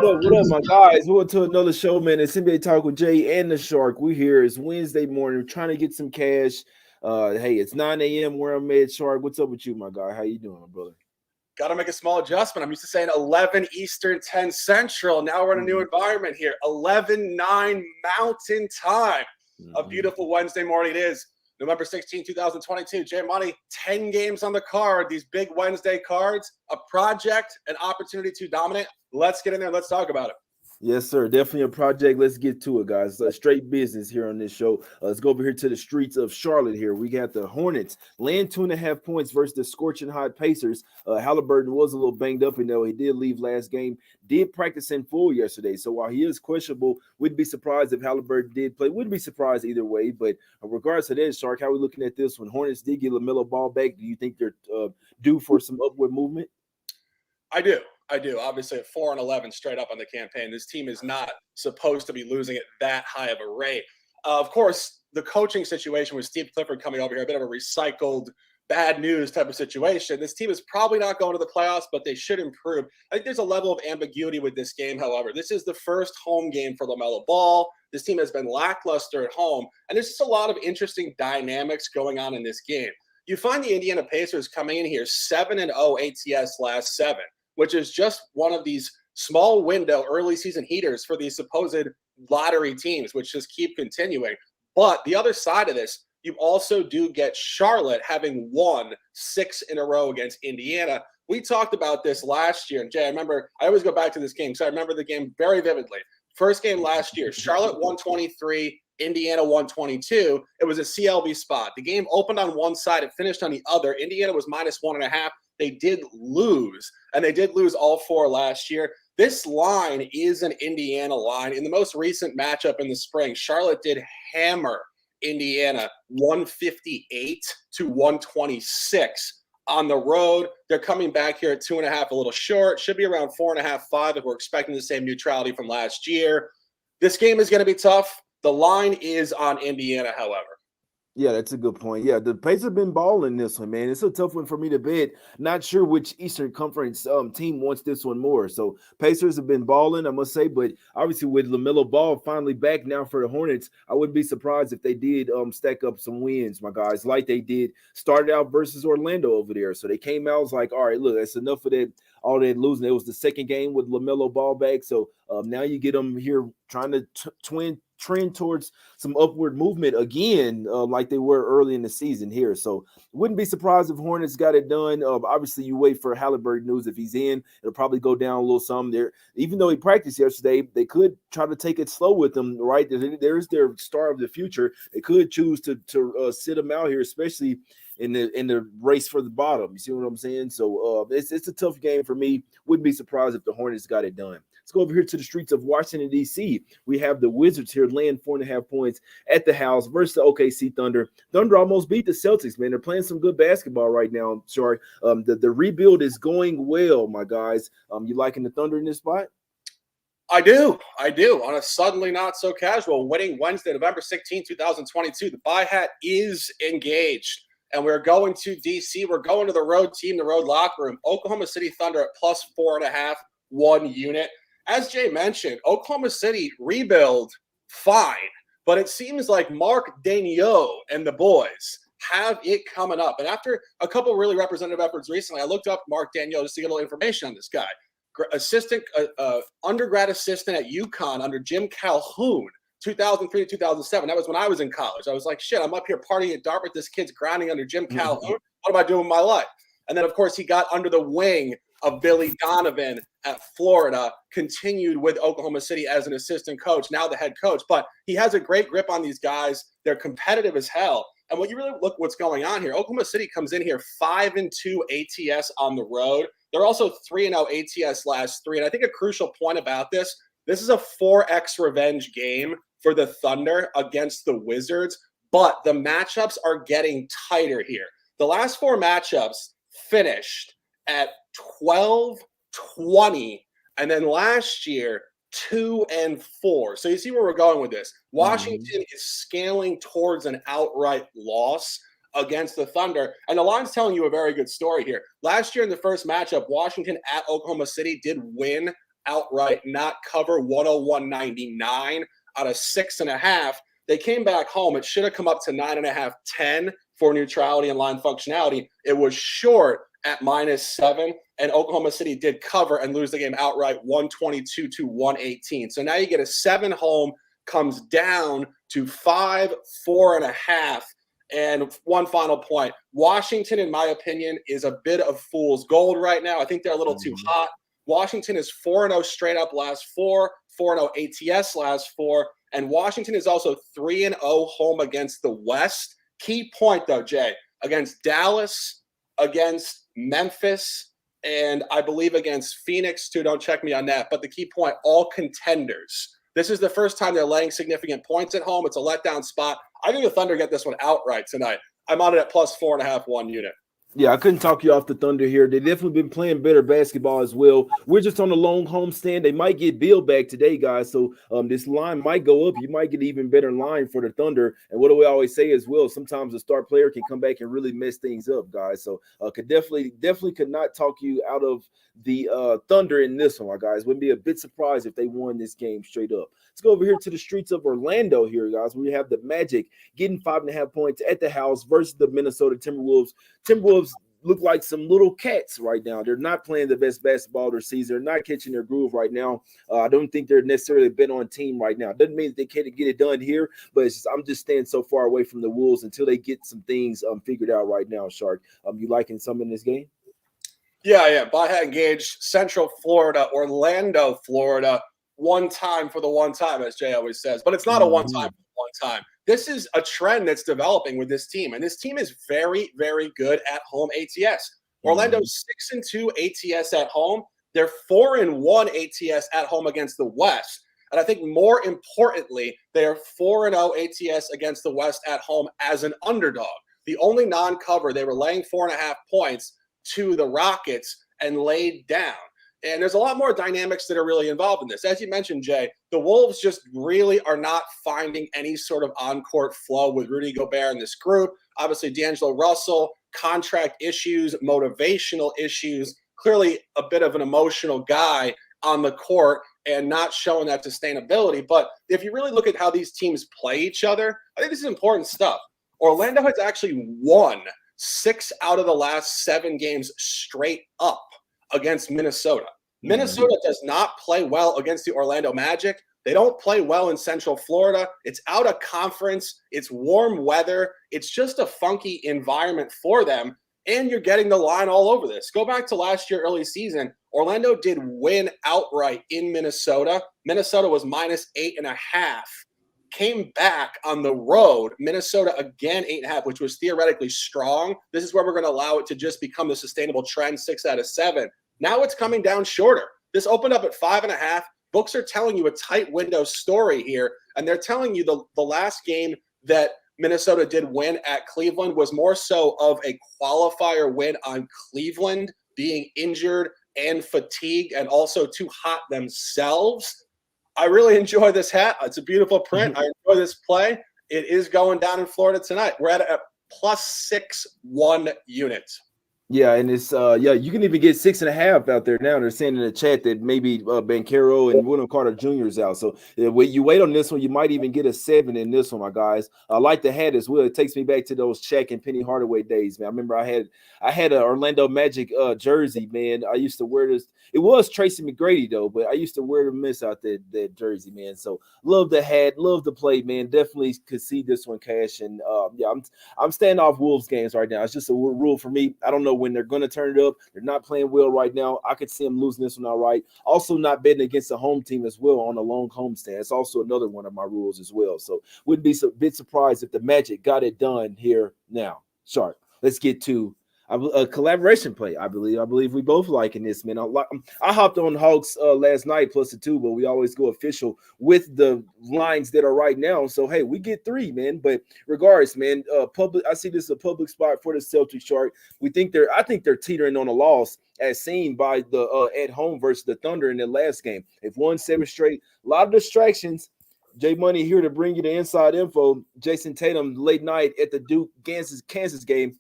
What up, my guys? Welcome to another show, man. It's NBA Talk with Jay and the Shark. We're here. It's Wednesday morning. We're trying to get some cash. Hey, it's 9 a.m. where I'm at, Shark. What's up with you, my guy? How you doing, my brother? Got to make a small adjustment. I'm used to saying 11 Eastern, 10 Central. Now we're in a new environment here. 11:09 Mountain Time. A beautiful Wednesday morning it is. November 16, 2022. Jay Money, 10 games on the card. These big Wednesday cards, a project, an opportunity to dominate. Let's get in there. Let's talk about it. Yes, sir. Definitely a project. Let's get to it, guys. Straight business here on this show. Let's go over here to the streets of Charlotte here. We got the Hornets laying 2.5 points versus the scorching hot Pacers. Halliburton was a little banged up, he did leave last game. Did practice in full yesterday. So while he is questionable, wouldn't be surprised if Halliburton did play. Wouldn't be surprised either way. But in regards to that, Shark, how are we looking at this one? Hornets did get LaMelo Ball back. Do you think they're due for some upward movement? I do. Obviously, at 4-11 straight up on the campaign, this team is not supposed to be losing at that high of a rate. Of course, the coaching situation with Steve Clifford coming over here, a bit of a recycled bad news type of situation. This team is probably not going to the playoffs, but they should improve. I think there's a level of ambiguity with this game, however. This is the first home game for LaMelo Ball. This team has been lackluster at home, and there's just a lot of interesting dynamics going on in this game. You find the Indiana Pacers coming in here 7-0 ATS last 7. Which is just one of these small window early season heaters for these supposed lottery teams, which just keep continuing. But the other side of this, you also do get Charlotte having won 6 in a row against Indiana. We talked about this last year. And Jay, I always go back to this game, so I remember the game very vividly. First game last year, Charlotte 123, Indiana 122. It was a CLV spot. The game opened on one side, it finished on the other. Indiana was -1.5. They did lose, and they did lose all 4 last year. This line is an Indiana line. In the most recent matchup in the spring, Charlotte did hammer Indiana 158-126 on the road. They're coming back here at 2.5, a little short. Should be around 4.5, 5 if we're expecting the same neutrality from last year. This game is going to be tough. The line is on Indiana, however. Yeah, that's a good point. Yeah, the Pacers have been balling this one, man. It's a tough one for me to bet. Not sure which Eastern Conference team wants this one more. So Pacers have been balling, I must say, but obviously with LaMelo Ball finally back now for the Hornets, I wouldn't be surprised if they did stack up some wins, my guys, like they did. Started out versus Orlando over there. So they came out, was like, all right, look, that's enough of that, all that losing. It was the second game with LaMelo Ball back. So now you get them here trying to trend towards some upward movement again, like they were early in the season here. So wouldn't be surprised if Hornets got it done. Obviously, you wait for Halliburton news. If he's in, it'll probably go down a little some there. Even though he practiced yesterday, they could try to take it slow with him, right? There's their star of the future. They could choose to sit him out here, especially in the race for the bottom. You see what I'm saying? So it's a tough game for me. Wouldn't be surprised if the Hornets got it done. Let's go over here to the streets of Washington, D.C. We have the Wizards here laying 4.5 points at the house versus the OKC Thunder. Thunder almost beat the Celtics, man. They're playing some good basketball right now. Sorry. The rebuild is going well, my guys. You liking the Thunder in this spot? I do. On a suddenly not so casual winning Wednesday, November 16, 2022. The buy hat is engaged. And we're going to D.C. We're going to the road team, the road locker room. Oklahoma City Thunder at +4.5, 1 unit. As Jay mentioned, Oklahoma City rebuild fine, but it seems like Mark Daigneault and the boys have it coming up. And after a couple really representative efforts recently, I looked up Mark Daigneault just to get a little information on this guy. Undergrad assistant at UConn under Jim Calhoun, 2003 to 2007. That was when I was in college. I was like, shit, I'm up here partying at Dartmouth. This kid's grinding under Jim Calhoun. What am I doing with my life? And then, of course, he got under the wing of Billy Donovan at Florida, continued with Oklahoma City as an assistant coach, now the head coach. But he has a great grip on these guys. They're competitive as hell. And when you really look what's going on here, Oklahoma City comes in here 5-2 ATS on the road. They're also 3-0 ATS last 3. And I think a crucial point about this is a 4X revenge game for the Thunder against the Wizards. But the matchups are getting tighter here. The last 4 matchups finished at 12-20, and then last year 2-4. So you see where we're going with this. Washington is scaling towards an outright loss against the Thunder, and the line's telling you a very good story here. Last year in the first matchup, Washington at Oklahoma City did win outright, not cover 101.99 out of 6.5. They came back home. It should have come up to 9.5, 10 for neutrality and line functionality. It was short at -7, and Oklahoma City did cover and lose the game outright 122-118. So now you get a 7 home, comes down to 5, 4.5. And one final point, Washington, in my opinion, is a bit of fool's gold right now. I think they're a little too hot. Washington is 4-0 straight up last 4, 4-0 ATS last 4, and Washington is also 3-0 home against the West. Key point, though, Jay, against Dallas, against Memphis, and I believe against Phoenix, too. Don't check me on that. But the key point, all contenders. This is the first time they're laying significant points at home. It's a letdown spot. I think the Thunder get this one outright tonight. I'm on it at +4.5, 1 unit. Yeah, I couldn't talk you off the Thunder here. They've definitely been playing better basketball as well. We're just on a long homestand. They might get Bill back today, guys. So this line might go up. You might get even better line for the Thunder. And what do we always say as well? Sometimes a star player can come back and really mess things up, guys. So could definitely could not talk you out of the Thunder in this one, guys. Wouldn't be a bit surprised if they won this game straight up. Let's go over here to the streets of Orlando here, guys. We have the Magic getting 5.5 points at the house versus the Minnesota Timberwolves. Timberwolves look like some little cats right now. They're not playing the best basketball of their season. They're not catching their groove right now. I don't think they're necessarily been on team right now. Doesn't mean that they can't get it done here, but I'm just staying so far away from the Wolves until they get some things figured out right now, Shark. You liking some in this game? Yeah, I am. Buy, hat, engaged. Central Florida, Orlando, Florida. One time for the one time, as Jay always says. But it's not a one time for the one time. This is a trend that's developing with this team. And this team is very, very good at home ATS. Orlando's 6-2 ATS at home. They're 4-1 ATS at home against the West. And I think more importantly, they are 4-0 ATS against the West at home as an underdog. The only non-cover, they were laying 4.5 points to the Rockets and laid down. And there's a lot more dynamics that are really involved in this. As you mentioned, Jay, the Wolves just really are not finding any sort of on-court flow with Rudy Gobert in this group. Obviously, D'Angelo Russell, contract issues, motivational issues, clearly a bit of an emotional guy on the court and not showing that sustainability. But if you really look at how these teams play each other, I think this is important stuff. Orlando has actually won 6 out of the last 7 games straight up against Minnesota. Minnesota does not play well against the Orlando Magic. They don't play well in Central Florida. It's out of conference. It's warm weather. It's just a funky environment for them. And you're getting the line all over this. Go back to last year, early season. Orlando did win outright in Minnesota. Minnesota was -8.5. Came back on the road. Minnesota again 8.5, which was theoretically strong. This is where we're going to allow it to just become the sustainable trend, 6 out of 7. Now it's coming down shorter. This opened up at 5.5. Books are telling you a tight window story here, and they're telling you the last game that Minnesota did win at Cleveland was more so of a qualifier win on Cleveland being injured and fatigued and also too hot themselves. I really enjoy this hat. It's a beautiful print. I enjoy this play. It is going down in Florida tonight. We're at a +6 1 unit. Yeah, and it's you can even get 6.5 out there now. They're saying in the chat that maybe Banchero and William Carter Jr. is out. So when you wait on this one, you might even get a 7 in this one, my guys. I like the hat as well. It takes me back to those Shaq and Penny Hardaway days, man. I remember I had an Orlando Magic jersey, man. I used to wear this. It was Tracy McGrady though, but I used to wear the miss out that jersey, man. So love the hat, love the play, man. Definitely could see this one cash. And I'm staying off Wolves games right now. It's just a rule for me. I don't know when they're going to turn it up. They're not playing well right now. I could see them losing this one outright. Also not betting against the home team as well on a long homestand. It's also another one of my rules as well. So wouldn't be a bit surprised if the Magic got it done here now. Sharp. Let's get to a collaboration play. I believe we both liking this, man. I hopped on Hawks last night plus the 2, but we always go official with the lines that are right now. So hey, we get 3, man. But regardless, man, public. I see this as a public spot for the Celtics. Shark. I think they're teetering on a loss, as seen by the at home versus the Thunder in the last game. If 1-7 straight, a lot of distractions. Jay Money here to bring you the inside info. Jason Tatum late night at the Duke Kansas game.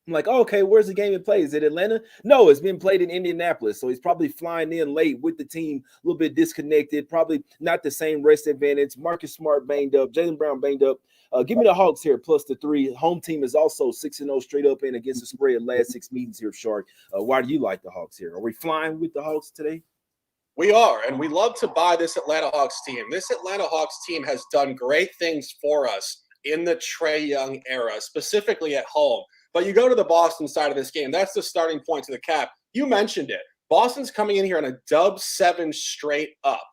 I'm like, oh, okay, where's the game in play? Is it Atlanta? No, it's being played in Indianapolis. So he's probably flying in late with the team, a little bit disconnected, probably not the same rest advantage. Marcus Smart banged up, Jaylen Brown banged up. Give me the Hawks here, plus the 3. Home team is also 6-0 straight up and against the spread last 6 meetings here, Shark. Why do you like the Hawks here? Are we flying with the Hawks today? We are, and we love to buy this Atlanta Hawks team. This Atlanta Hawks team has done great things for us in the Trae Young era, specifically at home. But you go to the Boston side of this game, that's the starting point to the cap. You mentioned it. Boston's coming in here on a dub 7 straight up.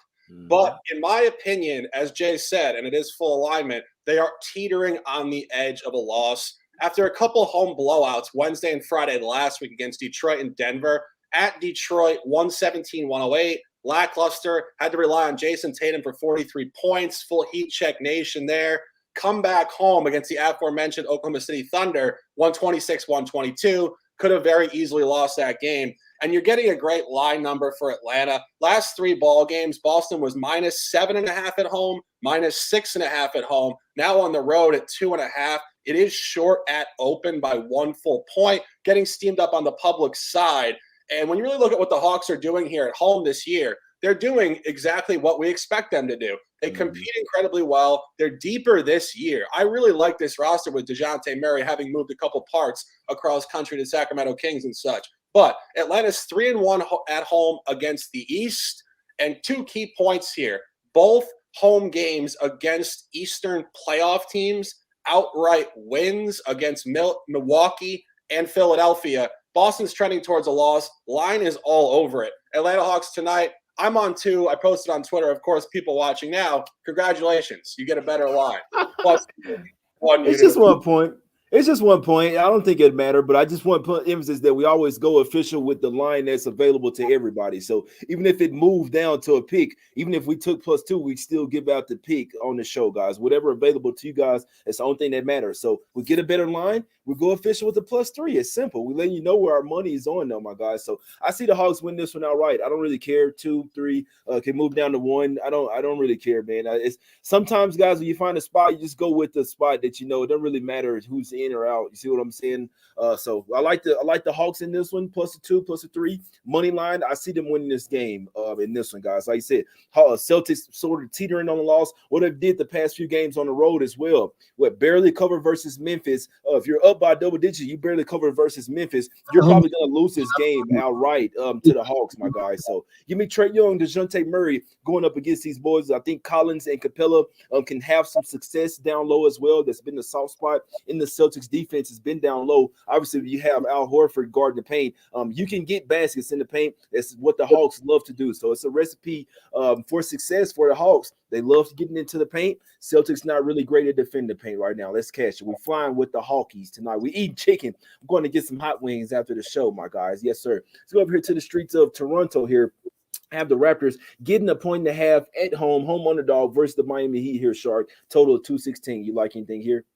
But in my opinion, as Jay said, and it is full alignment, they are teetering on the edge of a loss. After a couple home blowouts Wednesday and Friday last week against Detroit and Denver, at Detroit, 117-108. Lackluster, had to rely on Jason Tatum for 43 points, full heat check nation there. Come back home against the aforementioned Oklahoma City Thunder, 126-122. Could have very easily lost that game. And you're getting a great line number for Atlanta. Last 3 ball games, Boston was -7.5 at home, -6.5 at home. Now on the road at 2.5. It is short at open by 1 full point, getting steamed up on the public side. And when you really look at what the Hawks are doing here at home this year, they're doing exactly what we expect them to do. They compete incredibly well. They're deeper this year. I really like this roster with DeJounte Murray having moved a couple parts across country to Sacramento Kings and such. But Atlanta's 3-1 at home against the East. And 2 key points here. Both home games against Eastern playoff teams, outright wins against Milwaukee and Philadelphia. Boston's trending towards a loss. Line is all over it. Atlanta Hawks tonight. I'm on 2. I posted on Twitter. Of course, people watching now, congratulations. You get a better line. Plus, it's just 1 point. It's just 1 point. I don't think it'd matter, but I just want to put emphasis that we always go official with the line that's available to everybody. So even if it moved down to a pick, even if we took +2, we'd still give out the pick on the show, guys. Whatever available to you guys, it's the only thing that matters. So we get a better line, we go official with the +3. It's simple. We letting you know where our money is on, though, my guys. So I see the Hawks win this one outright. I don't really care. 2, 3 can move down to 1. I don't really care, man. It's sometimes, guys, when you find a spot, you just go with the spot that you know. It doesn't really matter who's in or out. You see what I'm saying? So I like the Hawks in this one, +2, +3 money line. I see them winning this game in this one, guys. Like I said, Celtics sort of teetering on the loss. What they did the past few games on the road as well. What barely covered versus Memphis. If you're up by double digits, you barely covered versus Memphis. You're probably gonna lose this game outright to the Hawks, my guys. So give me Trae Young, DeJounte Murray going up against these boys. I think Collins and Capella can have some success down low as well. That's been the soft spot in the Celtics defense has been down low. Obviously, you have Al Horford guarding the paint. You can get baskets in the paint. That's what the Hawks love to do. So it's a recipe for success for the Hawks. They love getting into the paint. Celtics not really great at defending the paint right now. Let's catch it. We're flying with the Hawkies tonight. We eat chicken. I'm going to get some hot wings after the show, my guys. Yes, sir. Let's go over here to the streets of Toronto here. Have the Raptors getting a 1.5 at home underdog versus the Miami Heat here, Shark. Total of 216. You like anything here?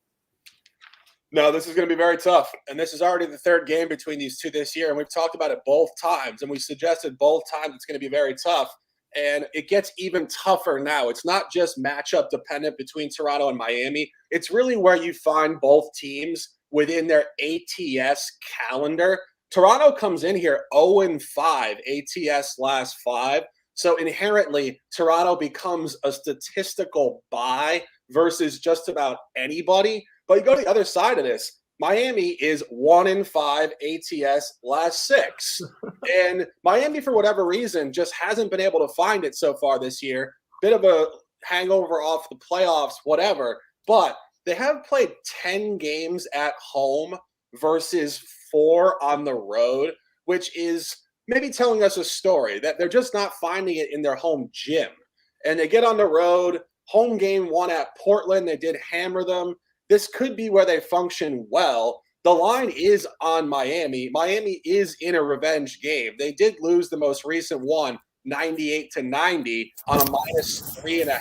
No, this is going to be very tough. And this is already the 3rd game between these two this year. And we've talked about it both times. And we suggested both times it's going to be very tough. And it gets even tougher now. It's not just matchup dependent between Toronto and Miami. It's really where you find both teams within their ATS calendar. Toronto comes in here 0-5 ATS last 5. So inherently, Toronto becomes a statistical bye versus just about anybody. But you go to the other side of this. Miami is 1-5 ATS last 6. And Miami, for whatever reason, just hasn't been able to find it so far this year. Bit of a hangover off the playoffs, whatever. But they have played 10 games at home versus 4 on the road, which is maybe telling us a story that they're just not finding it in their home gym. And they get on the road, home game 1 at Portland. They did hammer them. This could be where they function well. The line is on Miami. Miami is in a revenge game. They did lose the most recent one, 98-90, on a -3.5.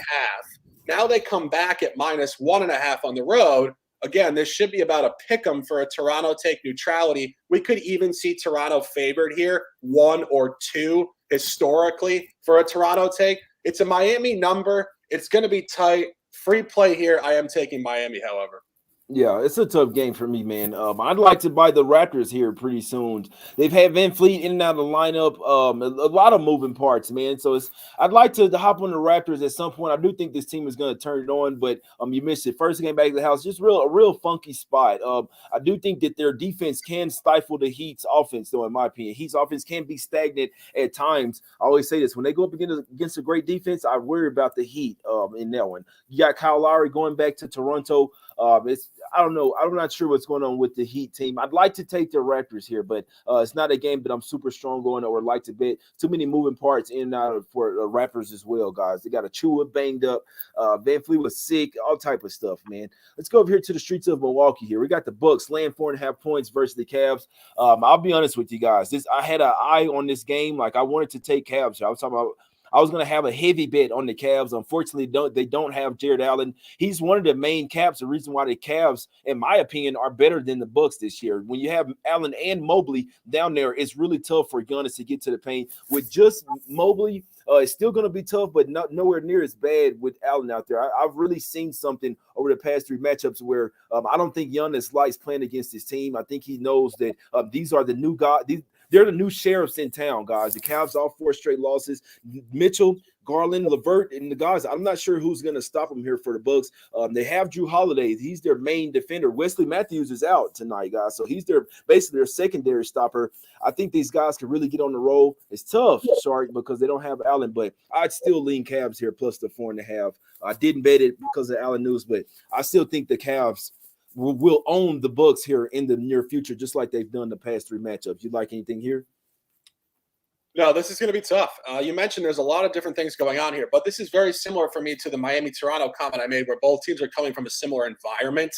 Now they come back at -1.5 on the road. Again, this should be about a pick 'em for a Toronto take neutrality. We could even see Toronto favored here, 1 or 2 historically for a Toronto take. It's a Miami number. It's going to be tight. Free play here. I am taking Miami, however. Yeah, it's a tough game for me, man. I'd like to buy the Raptors here pretty soon. They've had Van Fleet in and out of the lineup, a lot of moving parts, man. So I'd like to hop on the Raptors at some point. I do think this team is going to turn it on, but you missed it. First game back to the house, just a real funky spot. I do think that their defense can stifle the Heat's offense, though, in my opinion. Heat's offense can be stagnant at times. I always say this when they go up against a great defense, I worry about the Heat in that one. You got Kyle Lowry going back to Toronto. It's I don't know. I'm not sure what's going on with the Heat team. I'd like to take the Raptors here, but it's not a game that I'm super strong on or like to bet. Too many moving parts in and out for the Raptors as well, guys. They got a Chua banged up. Van Fleet was sick. All type of stuff, man. Let's go over here to the streets of Milwaukee here. We got the Bucks laying 4.5 points versus the Cavs. I'll be honest with you guys. I had an eye on this game. Like I wanted to take Cavs. I was talking about. I was going to have a heavy bet on the Cavs. Unfortunately, they don't have Jared Allen. He's one of the main caps. The reason why the Cavs, in my opinion, are better than the Bucks this year. When you have Allen and Mobley down there, it's really tough for Giannis to get to the paint. With just Mobley, it's still going to be tough, but nowhere near as bad with Allen out there. I've really seen something over the past three matchups where I don't think Giannis likes playing against his team. I think he knows that these are the new guys. They're the new sheriffs in town, guys. The Cavs all 4 straight losses. Mitchell, Garland, LeVert, and the guys. I'm not sure who's going to stop them here for the Bucks. They have Drew Holiday. He's their main defender. Wesley Matthews is out tonight, guys. So he's basically their secondary stopper. I think these guys can really get on the roll. It's tough, Shark, because they don't have Allen, but I'd still lean Cavs here plus the 4.5. I didn't bet it because of Allen news, but I still think the Cavs will own the Bucks here in the near future, just like they've done the past 3 matchups. You like anything here? No, this is going to be tough. You mentioned there's a lot of different things going on here, but this is very similar for me to the Miami-Toronto comment I made where both teams are coming from a similar environment.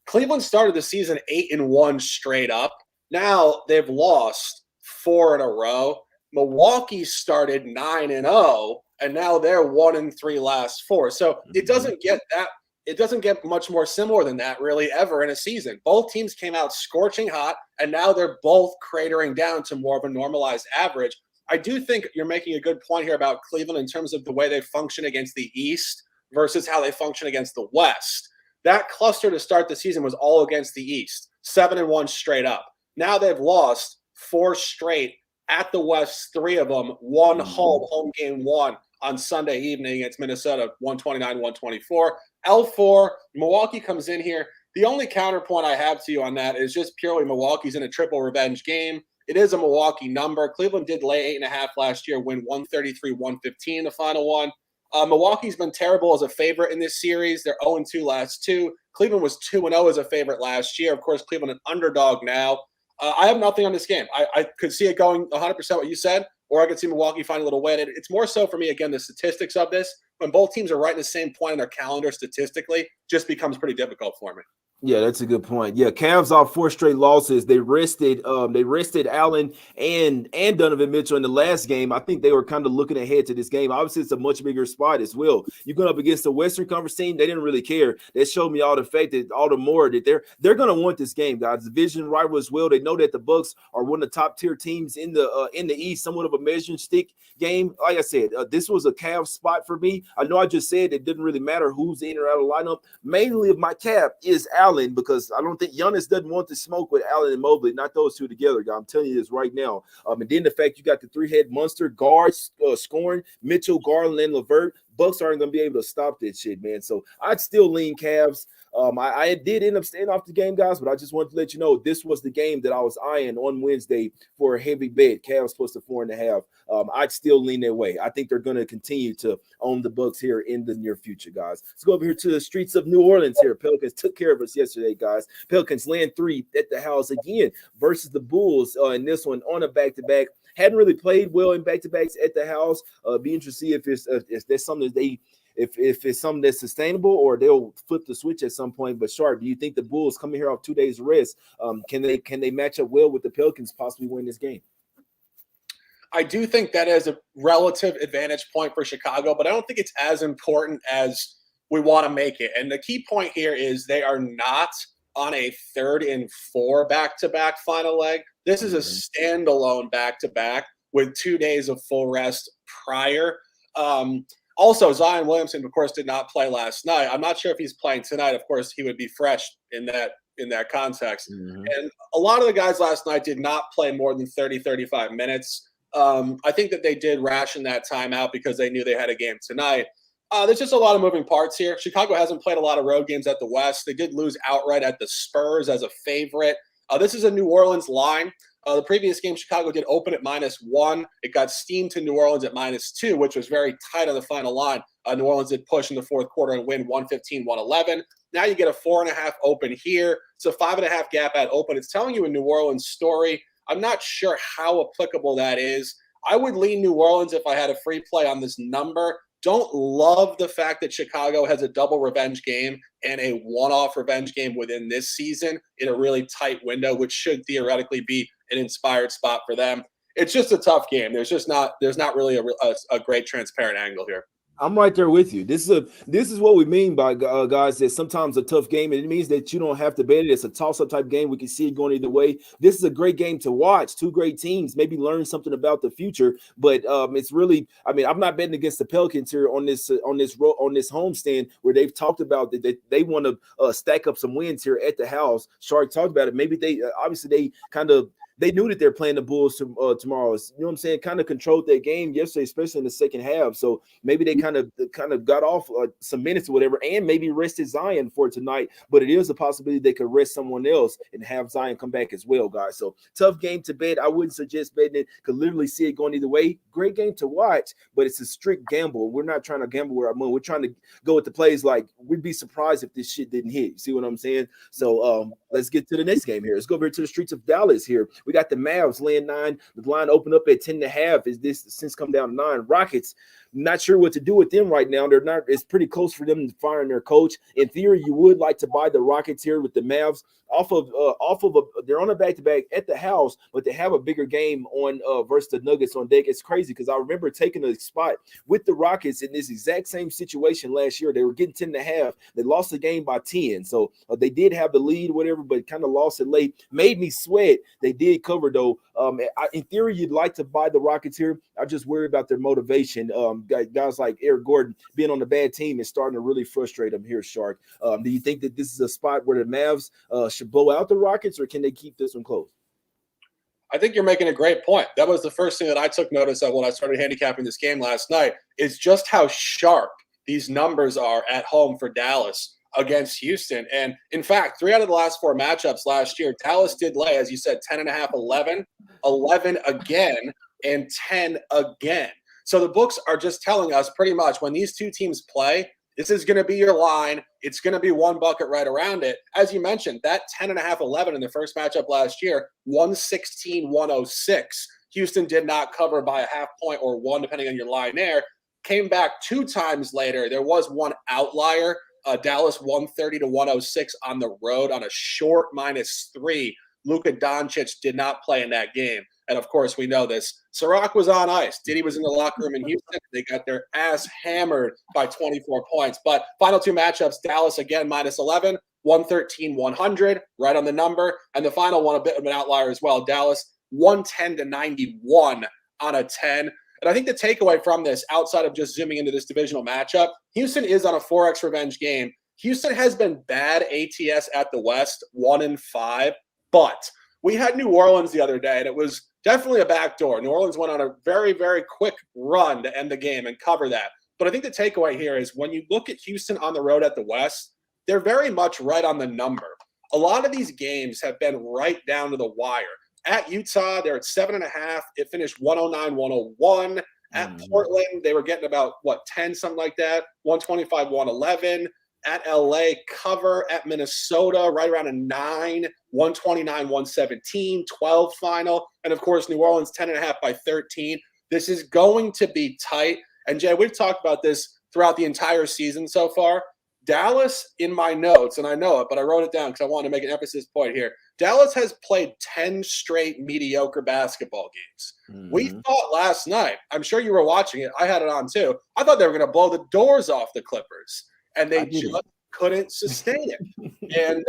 Cleveland started the season 8-1 straight up. Now they've lost 4 in a row. Milwaukee started 9-0, and now they're 1-3 last 4. So it doesn't get that. It doesn't get much more similar than that, really, ever in a season. Both teams came out scorching hot, and now they're both cratering down to more of a normalized average. I do think you're making a good point here about Cleveland in terms of the way they function against the East versus how they function against the West. That cluster to start the season was all against the East, 7-1 straight up. Now they've lost 4 straight at the West, 3 of them, one home game 1 on Sunday evening against Minnesota, 129-124. L4, Milwaukee comes in here. The only counterpoint I have to you on that is just purely Milwaukee's in a triple revenge game. It is a Milwaukee number. Cleveland did lay 8.5 last year, win 133-115 in the final one. Milwaukee's been terrible as a favorite in this series. They're 0-2 last 2. Cleveland was 2-0 as a favorite last year. Of course, Cleveland an underdog now. I have nothing on this game. I could see it going 100% what you said, or I could see Milwaukee find a little win. It's more so for me, again, the statistics of this. When both teams are right in the same point in their calendar statistically, just becomes pretty difficult for me. Yeah, that's a good point. Yeah, Cavs off 4 straight losses. They rested Allen and Donovan Mitchell in the last game. I think they were kind of looking ahead to this game. Obviously, it's a much bigger spot as well. You're going up against the Western Conference team. They didn't really care. That showed me all the more that they're going to want this game, guys. Division rival as well. They know that the Bucks are one of the top tier teams in the East. Somewhat of a measuring stick game. Like I said, this was a Cavs spot for me. I know I just said it didn't really matter who's in or out of the lineup. Mainly, my cap is Allen, because I don't think Giannis doesn't want to smoke with Allen and Mobley, not those two together. I'm telling you this right now. And then the fact you got the 3-head monster guards scoring, Mitchell, Garland, and LeVert. Bucks aren't going to be able to stop that shit, man. So I'd still lean Cavs. I did end up staying off the game, guys, but I just wanted to let you know this was the game that I was eyeing on Wednesday for a heavy bet. Cavs plus the 4.5. I'd still lean their way. I think they're going to continue to own the Bucks here in the near future, guys. Let's go over here to the streets of New Orleans here. Pelicans took care of us yesterday, guys. Pelicans land 3 at the house again versus the Bulls in this one on a back-to-back. Hadn't really played well in back-to-backs at the house. Be interested to see if there's something that if it's something that's sustainable or they'll flip the switch at some point. But Sharp, do you think the Bulls coming here off 2 days rest, can they match up well with the Pelicans, possibly win this game? I do think that is a relative advantage point for Chicago, but I don't think it's as important as we want to make it. And the key point here is they are not on a 3rd and 4 back-to-back final leg. This is a standalone back-to-back with 2 days of full rest prior. Also, Zion Williamson, of course, did not play last night. I'm not sure if he's playing tonight. Of course, he would be fresh in that context. Mm-hmm. And a lot of the guys last night did not play more than 30, 35 minutes. I think that they did ration that time out because they knew they had a game tonight. There's just a lot of moving parts here. Chicago hasn't played a lot of road games at the West. They did lose outright at the Spurs as a favorite. This is a New Orleans line. The previous game, Chicago did open at -1. It got steamed to New Orleans at -2, which was very tight on the final line. New Orleans did push in the fourth quarter and win 115-111. Now you get a 4.5 open here. It's a 5.5 gap at open. It's telling you a New Orleans story. I'm not sure how applicable that is. I would lean New Orleans if I had a free play on this number. Don't love the fact that Chicago has a double revenge game and a one-off revenge game within this season in a really tight window, which should theoretically be an inspired spot for them. It's just a tough game. There's not really a great transparent angle here. I'm right there with you. This is what we mean by guys, that sometimes a tough game, and it means that you don't have to bet it. It's a toss-up type game. We can see it going either way. This is a great game to watch. Two great teams, maybe learn something about the future. But it's really, I mean, I'm not betting against the Pelicans here on this homestand where they've talked about that they want to stack up some wins here at the house. Shark talked about it. Maybe they obviously they knew that they're playing the Bulls tomorrow. You know what I'm saying? Kind of controlled that game yesterday, especially in the second half. So maybe they kind of got off some minutes or whatever, and maybe rested Zion for tonight. But it is a possibility they could rest someone else and have Zion come back as well, guys. So tough game to bet. I wouldn't suggest betting it. Could literally see it going either way. Great game to watch, but it's a strict gamble. We're not trying to gamble with our money. We're trying to go with the plays like we'd be surprised if this shit didn't hit. You see what I'm saying? So let's get to the next game here. Let's go over to the streets of Dallas here. We got the Mavs laying 9. The line opened up at 10.5. Is this since come down to 9? Rockets, not sure what to do with them right now. They're not. It's pretty close for them firing their coach. In theory, you would like to buy the Rockets here with the Mavs they're on a back-to-back at the house, but they have a bigger game on versus the Nuggets on deck. It's crazy because I remember taking a spot with the Rockets in this exact same situation last year. They were getting 10.5. They lost the game by 10. So they did have the lead, whatever, but kind of lost it late. Made me sweat. They did cover though. In theory, you'd like to buy the Rockets here. I just worry about their motivation. Guys like Eric Gordon being on a bad team is starting to really frustrate them here, Shark. Do you think that this is a spot where the Mavs should blow out the Rockets, or can they keep this one close? I think you're making a great point. That was the first thing that I took notice of when I started handicapping this game last night, is just how sharp these numbers are at home for Dallas against Houston. And in fact, 3 out of the last 4 matchups last year, Dallas did lay, as you said, 10.5, 11, 11 again, and 10 again. So the books are just telling us pretty much when these two teams play, this is going to be your line. It's going to be one bucket right around it. As you mentioned, that 10.5, 11 in the first matchup last year, 116-106. Houston did not cover by a half point or 1, depending on your line there. Came back 2 times later. There was one outlier. Dallas 130-106 on the road on a short -3. Luka Doncic did not play in that game. And, of course, we know this. Sirac was on ice. Diddy was in the locker room in Houston. They got their ass hammered by 24 points. But final 2 matchups, Dallas again -11, 113-100, right on the number. And the final one, a bit of an outlier as well. Dallas 110-91 on a 10. And I think the takeaway from this, outside of just zooming into this divisional matchup, Houston is on a 4x revenge game. Houston has been bad ATS at the West, 1-5. But we had New Orleans the other day, and it was definitely a backdoor. New Orleans went on a very, very quick run to end the game and cover that. But I think the takeaway here is when you look at Houston on the road at the West, they're very much right on the number. A lot of these games have been right down to the wire. At Utah, they're at 7.5. It finished 109-101. At Portland, they were getting about, 10, something like that, 125-111. At LA, cover. At Minnesota, right around a 9, 129-117, 12 final. And, of course, New Orleans, 10.5 by 13. This is going to be tight. And, Jay, we've talked about this throughout the entire season so far. Dallas, in my notes, and I know it, but I wrote it down because I want to make an emphasis point here. Dallas has played 10 straight mediocre basketball games. We thought last night, I'm sure you were watching it, I had it on too, I thought they were going to blow the doors off the Clippers, and they just couldn't sustain it. And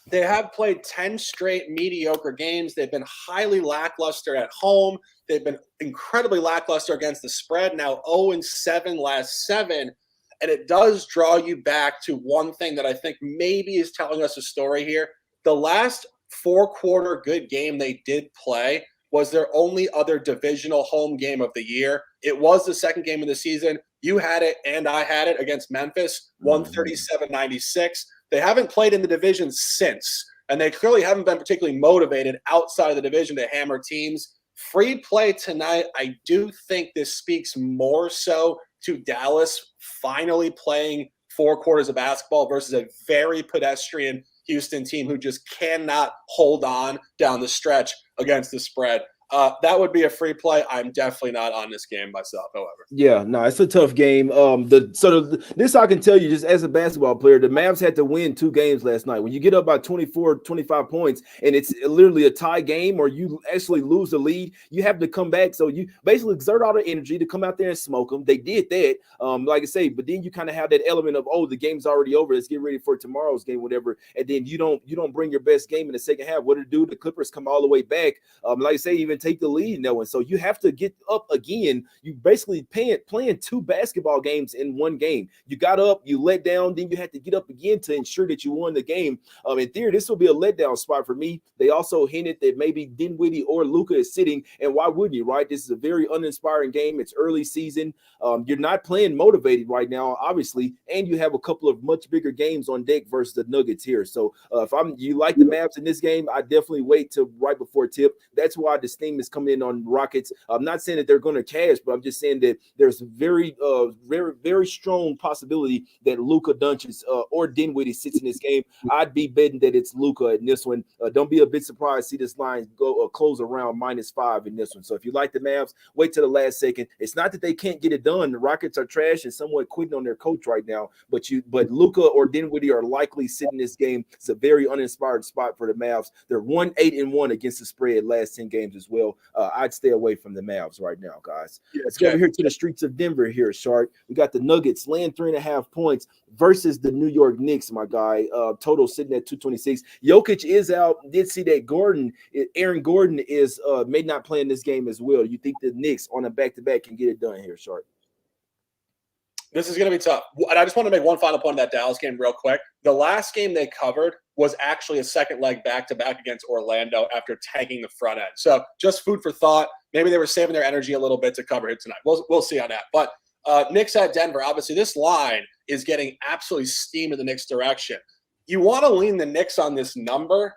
They have played 10 straight mediocre games. They've been highly lackluster at home. They've been incredibly lackluster against the spread. Now 0-7 last 7. And it does draw you back to one thing that I think maybe is telling us a story here. The last 4-quarter good game they did play was their only other divisional home game of the year. It was the second game of the season. You had it and I had it against Memphis, 137-96. They haven't played in the division since, and they clearly haven't been particularly motivated outside of the division to hammer teams. Free play tonight, I do think this speaks more so to Dallas finally playing 4 quarters of basketball versus a very pedestrian Houston team who just cannot hold on down the stretch against the spread. That would be a free play. I'm definitely not on this game myself, however. Yeah, no, it's a tough game. This I can tell you just as a basketball player, the Mavs had to win 2 games last night. When you get up by 24, 25 points and it's literally a tie game or you actually lose the lead, you have to come back. So you basically exert all the energy to come out there and smoke them. They did that, like I say, but then you kind of have that element of, oh, the game's already over. Let's get ready for tomorrow's game, whatever. And then you don't bring your best game in the second half. What did it do? The Clippers come all the way back. Like I say, even take the lead in that one. So you have to get up again. You basically playing 2 basketball games in one game. You got up, you let down, then you had to get up again to ensure that you won the game. In theory, this will be a letdown spot for me. They also hinted that maybe Dinwiddie or Luka is sitting, and why wouldn't you, right? This is a very uninspiring game. It's early season. You're not playing motivated right now, obviously, and you have a couple of much bigger games on deck versus the Nuggets here. So if you like the Mavs in this game, I definitely wait till right before tip. That's why the steam is coming in on Rockets. I'm not saying that they're going to cash, but I'm just saying that there's very strong possibility that Luka Doncic or Dinwiddie sits in this game. I'd be betting that it's Luka in this one. Don't be a bit surprised to see this line go close around -5 in this one. So if you like the Mavs, wait till the last second. It's not that they can't get it done. The Rockets are trash and somewhat quitting on their coach right now, but Luka or Dinwiddie are likely sitting this game. It's a very uninspired spot for the Mavs. They're 1-8-1 against the spread last 10 games as well. I'd stay away from the Mavs right now, guys. Let's go over here to the streets of Denver here, Shark. We got the Nuggets laying 3.5 points versus the New York Knicks, my guy. Total sitting at 226. Jokic is out. Did see that Aaron Gordon is may not play in this game as well. You think the Knicks on a back-to-back can get it done here, Shark? This is going to be tough. And I just want to make one final point on that Dallas game real quick. The last game they covered was actually a second leg back-to-back against Orlando after tanking the front end. So just food for thought. Maybe they were saving their energy a little bit to cover it tonight. We'll see on that. But Knicks at Denver, obviously this line is getting absolutely steamed in the Knicks' direction. You want to lean the Knicks on this number.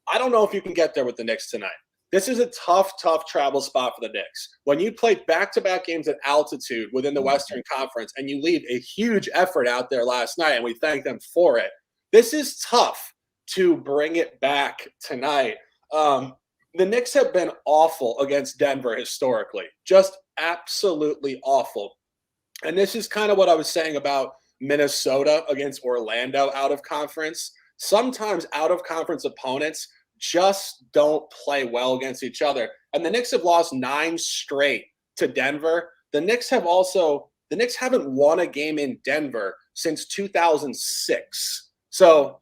I don't know if you can get there with the Knicks tonight. This is a tough travel spot for the Knicks. When you play back-to-back games at altitude within the Western Conference and you leave a huge effort out there last night, and we thank them for it, this is tough to bring it back tonight. The Knicks have been awful against Denver historically, just absolutely awful. And this is kind of what I was saying about Minnesota against Orlando out of conference. Sometimes out-of-conference opponents just don't play well against each other. And the Knicks have lost 9 straight to Denver. The Knicks haven't won a game in Denver since 2006. So,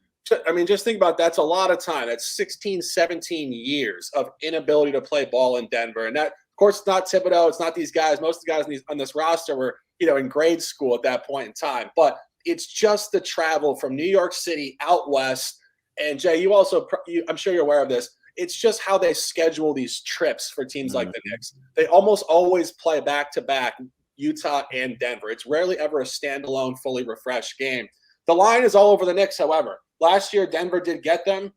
I mean, just think about that. That's a lot of time. That's 16, 17 years of inability to play ball in Denver. And that, of course, it's not Thibodeau. It's not these guys. Most of the guys on this roster were, in grade school at that point in time. But it's just the travel from New York City out west. And Jay, I'm sure you're aware of this. It's just how they schedule these trips for teams like the Knicks. They almost always play back-to-back Utah and Denver. It's rarely ever a standalone, fully refreshed game. The line is all over the Knicks, however. Last year, Denver did get them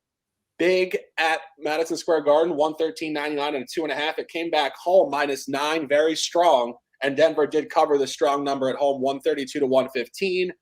big at Madison Square Garden, 113.99 and 2.5. It came back home -9, very strong, and Denver did cover the strong number at home, 132 to 115.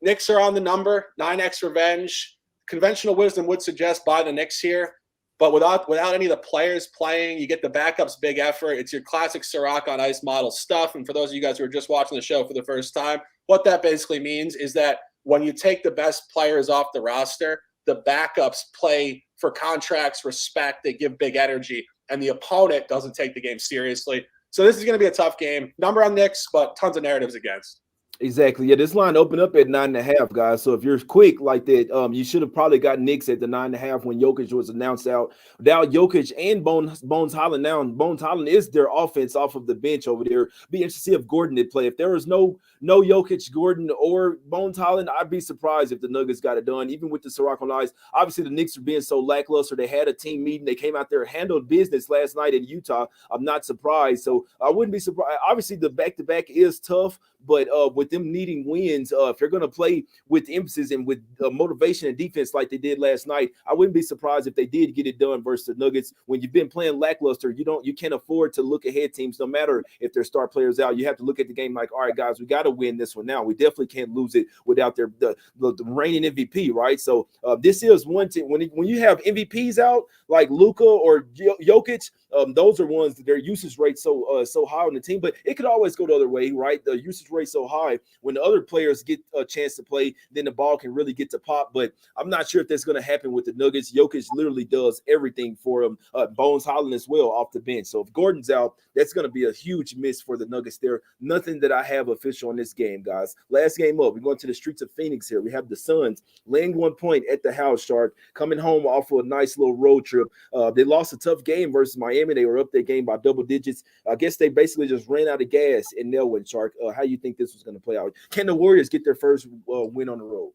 Knicks are on the number, 9x revenge. Conventional wisdom would suggest buy the Knicks here, but without any of the players playing, you get the backups, big effort. It's your classic Ciroc on ice model stuff. And for those of you guys who are just watching the show for the first time, what that basically means is that when you take the best players off the roster, the backups play for contracts, respect, they give big energy, and the opponent doesn't take the game seriously. So this is going to be a tough game. Number on Knicks, but tons of narratives against. Exactly. Yeah, this line opened up at 9.5, guys. So if you're quick like that, you should have probably got Knicks at the 9.5 when Jokic was announced out. Without Jokic and Bones Holland now, and Bones Holland is their offense off of the bench over there. Be interested to see if Gordon did play. If there was no Jokic, Gordon, or Bones Holland, I'd be surprised if the Nuggets got it done. Even with the Sirocco Knights, obviously the Knicks are being so lackluster. They had a team meeting. They came out there, handled business last night in Utah. I'm not surprised. So I wouldn't be surprised. Obviously, the back-to-back is tough. But with them needing wins, if they're going to play with emphasis and with motivation and defense like they did last night, I wouldn't be surprised if they did get it done versus the Nuggets. When you've been playing lackluster, you can't afford to look ahead teams, no matter if their star players out. You have to look at the game like, all right, guys, we got to win this one now. We definitely can't lose it without the reigning MVP, right? So this is one team. When you have MVPs out like Luka or Jokic, those are ones that their usage rate so high on the team. But it could always go the other way, right? The usage rate so high when the other players get a chance to play, then the ball can really get to pop. But I'm not sure if that's going to happen with the Nuggets. Jokic literally does everything for him. Bones Holland as well off the bench. So if Gordon's out, that's going to be a huge miss for the Nuggets there. Nothing that I have official on this game, guys. Last game up, we're going to the streets of Phoenix here. We have the Suns laying 1 point at the house, Shark, coming home off of a nice little road trip. They lost a tough game versus Miami. They were up their game by double digits. I guess they basically just ran out of gas in Nelwyn, Shark. How you think this was going to play out? Can the Warriors get their first win on the road?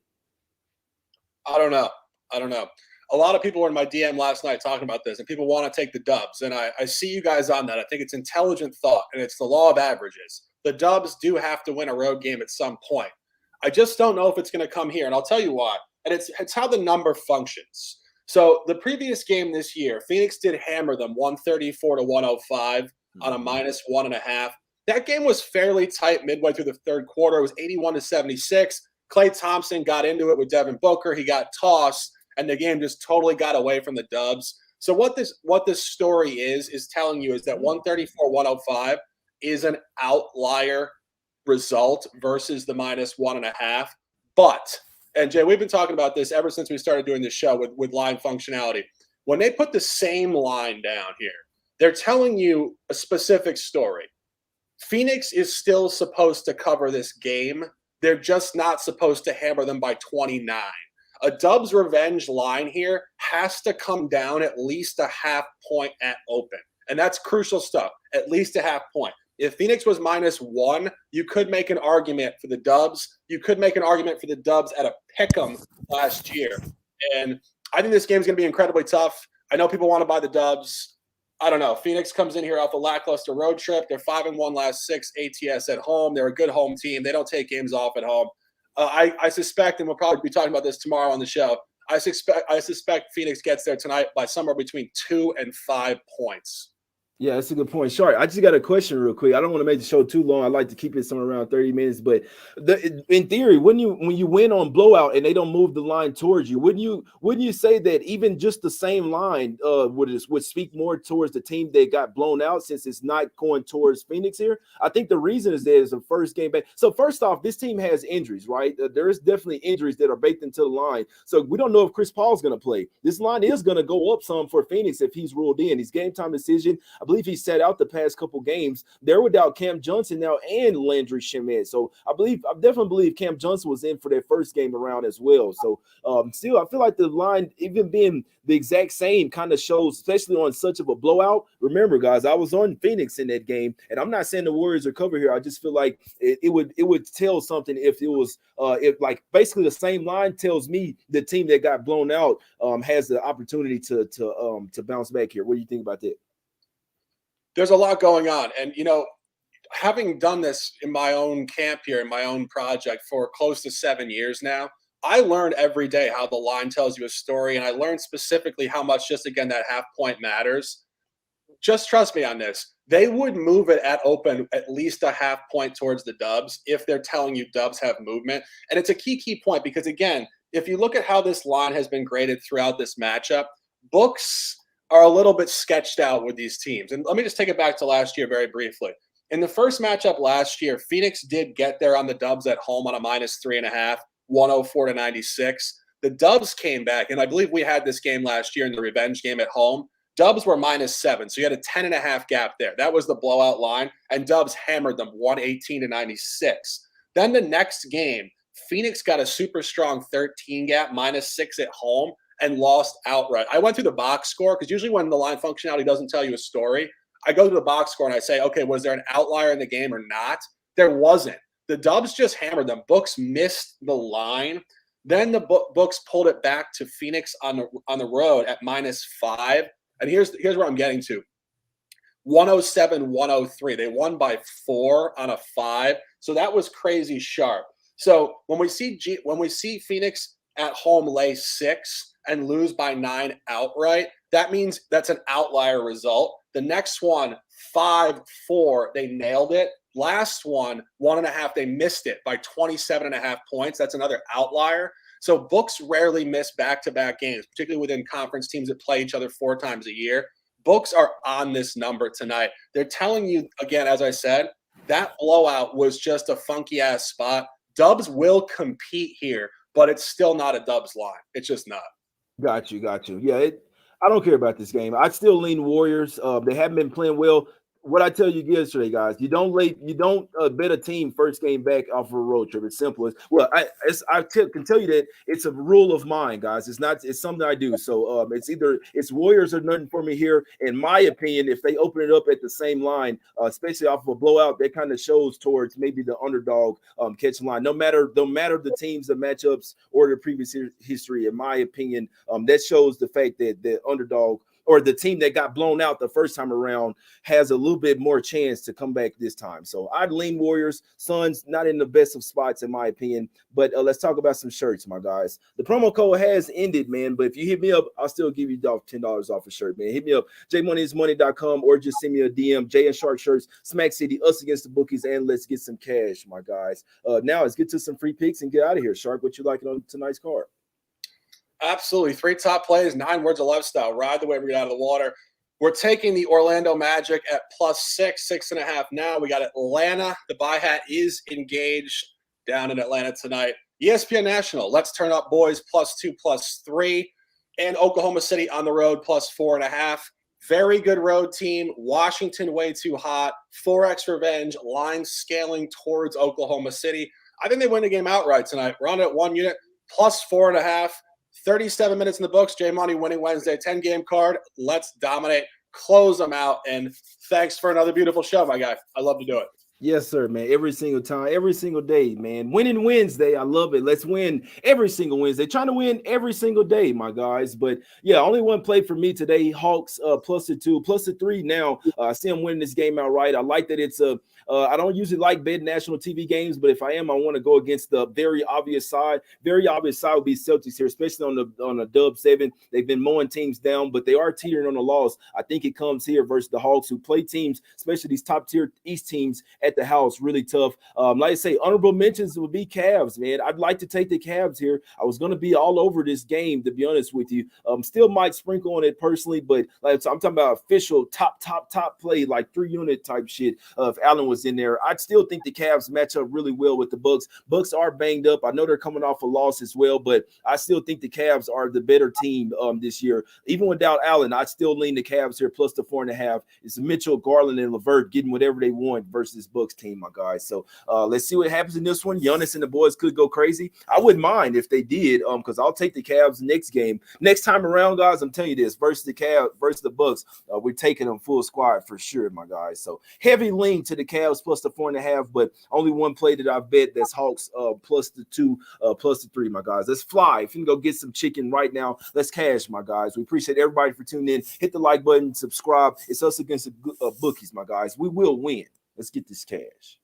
I don't know. A lot of people were in my DM last night talking about this, and people want to take the Dubs. And I see you guys on that. I think it's intelligent thought, and it's the law of averages. The Dubs do have to win a road game at some point. I just don't know if it's going to come here, and I'll tell you why. And it's how the number functions. So the previous game this year, Phoenix did hammer them 134 to 105 on a -1.5. That game was fairly tight midway through the third quarter. It was 81 to 76. Klay Thompson got into it with Devin Booker. He got tossed, and the game just totally got away from the Dubs. So what this story is telling you is that 134-105 is an outlier result versus the -1.5. But, and Jay, we've been talking about this ever since we started doing this show with line functionality. When they put the same line down here, they're telling you a specific story. Phoenix is still supposed to cover this game. They're just not supposed to hammer them by 29. A Dubs revenge line here has to come down at least a half point at open. And that's crucial stuff, at least a half point. If Phoenix was -1, you could make an argument for the Dubs. You could make an argument for the Dubs at a pick'em last year. And I think this game's going to be incredibly tough. I know people want to buy the Dubs. I don't know. Phoenix comes in here off a lackluster road trip. They're 5-1 last 6 ATS at home. They're a good home team. They don't take games off at home. I suspect, and we'll probably be talking about this tomorrow on the show, I suspect Phoenix gets there tonight by somewhere between 2 and 5 points. Yeah, that's a good point. Sure. I just got a question real quick. I don't want to make the show too long. I like to keep it somewhere around 30 minutes. But in theory, when you win on blowout and they don't move the line towards you, wouldn't you say that even just the same line would speak more towards the team that got blown out, since it's not going towards Phoenix here? I think the reason is there's a first game back. So first off, this team has injuries, right? There is definitely injuries that are baked into the line. So we don't know if Chris Paul's going to play. This line is going to go up some for Phoenix if he's ruled in. He's game time decision. I believe he sat out the past couple games. They're without Cam Johnson now and Landry Shamet. So I definitely believe Cam Johnson was in for their first game around as well. So still, I feel like the line, even being the exact same, kind of shows, especially on such of a blowout. Remember, guys, I was on Phoenix in that game, and I'm not saying the Warriors are covered here. I just feel like it would tell something if it was if like basically the same line tells me the team that got blown out has the opportunity to bounce back here. What do you think about that? There's a lot going on. And, having done this in my own camp here, in my own project for close to 7 years now, I learn every day how the line tells you a story. And I learned specifically how much, just again, that half point matters. Just trust me on this. They would move it at open at least a half point towards the Dubs if they're telling you Dubs have movement. And it's a key point because, again, if you look at how this line has been graded throughout this matchup, books are a little bit sketched out with these teams. And let me just take it back to last year very briefly. In the first matchup last year, Phoenix did get there on the Dubs at home on a -3.5, 104 to 96. The Dubs came back, and I believe we had this game last year in the revenge game at home. Dubs were -7, so you had a 10.5 gap there. That was the blowout line, and Dubs hammered them 118 to 96. Then the next game, Phoenix got a super strong 13 gap, -6 at home, and lost outright. I went through the box score because usually when the line functionality doesn't tell you a story, I go to the box score and I say, okay, was there an outlier in the game or not? There wasn't. The Dubs just hammered them. Books missed the line. Then the Books pulled it back to Phoenix on the road at -5. And here's where I'm getting to. 107-103. They won by 4 on a 5. So that was crazy sharp. So when we see Phoenix at home lay 6 and lose by 9 outright, that means that's an outlier result. The next one, 5-4, they nailed it. Last one, 1.5, they missed it by 27.5 points. That's another outlier. So books rarely miss back-to-back games, particularly within conference teams that play each other 4 times a year. Books are on this number tonight. They're telling you, again, as I said, that blowout was just a funky-ass spot. Dubs will compete here, but it's still not a Dubs line. It's just not. Got you. Yeah, I don't care about this game. I still lean Warriors. They haven't been playing well. What I tell you yesterday, guys, you don't bet a team first game back off of a road trip. It's simple as well. I can tell you that it's a rule of mine, guys. It's something I do. So it's Warriors or nothing for me here. In my opinion, if they open it up at the same line, especially off of a blowout, that kind of shows towards maybe the underdog catching line. No matter the teams, the matchups, or the previous history. In my opinion, that shows the fact that the underdog or the team that got blown out the first time around has a little bit more chance to come back this time. So I'd lean Warriors. Suns not in the best of spots in my opinion, but let's talk about some shirts, my guys. The promo code has ended, man, but if you hit me up, I'll still give you $10 off a shirt, man. Hit me up, jmoneyismoney.com, or just send me a DM, Jay and Shark shirts, Smack City, Us Against the Bookies, and let's get some cash, my guys. Now let's get to some free picks and get out of here. Shark, what you liking on tonight's card? Absolutely. 3 top plays, 9 words of lifestyle. Ride the wave, we get out of the water. We're taking the Orlando Magic at +6, 6.5 now. We got Atlanta. The buy hat is engaged down in Atlanta tonight. ESPN National, let's turn up boys, +2, +3. And Oklahoma City on the road, +4.5. Very good road team. Washington way too hot. 4x revenge. Line scaling towards Oklahoma City. I think they win the game outright tonight. We're on at 1 unit, +4.5. 37 minutes in the books. J Money winning Wednesday, 10-game card. Let's dominate, close them out, and thanks for another beautiful show, my guy. I love to do it. Yes, sir, man. Every single time, every single day, man. Winning Wednesday. I love it. Let's win every single Wednesday. Trying to win every single day, my guys. But yeah, only one play for me today. Hawks +2, +3 now. I see them winning this game outright. I like that it's I don't usually like betting national TV games, but if I am, I want to go against the very obvious side. Very obvious side would be Celtics here, especially on the dub 7. They've been mowing teams down, but they are teetering on the loss. I think it comes here versus the Hawks, who play teams, especially these top tier East teams, at the house really tough. Like I say, honorable mentions would be Cavs, man. I'd like to take the Cavs here. I was going to be all over this game, to be honest with you. Still might sprinkle on it personally, but like I'm talking about official top play, like 3-unit type shit. If Allen was in there, I'd still think the Cavs match up really well with the Bucks. Bucks are banged up. I know they're coming off a loss as well, but I still think the Cavs are the better team this year. Even without Allen, I'd still lean the Cavs here plus the 4.5. It's Mitchell, Garland, and LeVert getting whatever they want versus Bucks team, my guys. So let's see what happens in this one. Giannis and the boys could go crazy. I wouldn't mind if they did, because I'll take the Cavs next game. Next time around, guys, I'm telling you this, versus the Cavs, versus the Bucks, we're taking them full squad for sure, my guys. So heavy lean to the Cavs plus the 4.5, but only one play that I bet, that's Hawks plus the 2, plus the 3, my guys. Let's fly. If you can go get some chicken right now, let's cash, my guys. We appreciate everybody for tuning in. Hit the like button, subscribe. It's Us Against the Bookies, my guys. We will win. Let's get this cash.